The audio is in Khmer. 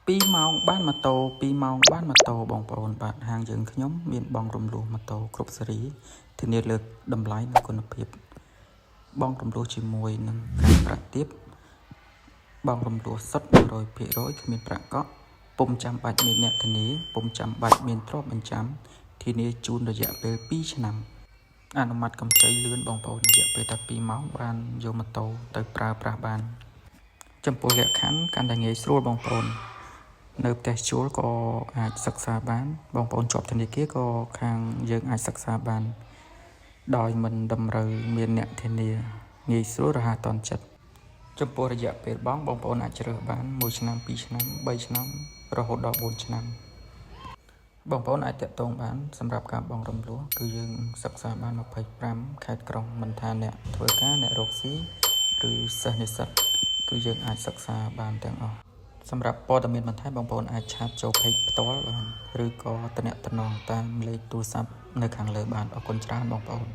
2 ម៉ោងបានម៉ូតូ2 ម៉ោងបានម៉ូតូបងប្អូនបាទហាងយើងខ្ញុំមានបងរំលោះម៉ូតូគ្រប់ស៊េរីធានាលើកតម្លៃនិងគុណភាពបងរំលោះជាមួយនឹងការប្រាក់ទាបបងរំលោះសុទ្ធ 100% គ្មានប្រាក់កក់ពុំចាំបាច់មានអ្នកធានាពុំចាំបាច់មានទ្រព្យបញ្ចាំធានាជូនរយៈពេល2ឆ្នាំអនុម័តកម្ចីលឿនបងប្អូនរយៈពេលតែ2 ម៉ោងបានយកម៉ូតូទៅប្រើប្រាស់បានចំពោះលក្ខខណ្ឌកាន់តែងាយស្រួលបងប្អូននៅផ្ទះជួលក៏អាចសិក្សាបានបងប្អូនជាប់ធនាគារក៏ខាងយើងអាចសិក្សាបានដោយមិនតម្រូវមានអ្នកធានាងាយស្រួលរហ័សទាន់ចិត្តចំពោះរយៈពេលបងប្អូនអាចជ្រើសបាន1ឆ្នាំ2ឆ្នាំ3ឆ្នាំរហូតដល់4ឆ្នាំបងប្អូនអាចតាក់ទងបានសម្រាប់ការបង់រំលោះគឺយើងសិក្សាបាន25ខេត្តក្រុងមិនថាអ្នកធ្វើការអ្នករកស៊ីឬសិស្សនិស្សិតគឺយើងអាចសិក្សាបានទាំងអស់សម្រាប់ព័ត៌មានបន្ថែមបងប្អូនអាចឆាតចូល page ផ្ទាល់បានឬក៏ទំនាក់ទំនងតាមលេខទូរស័ព្ទនៅខាងលើបានអរគុណច្រើនបងប្អូន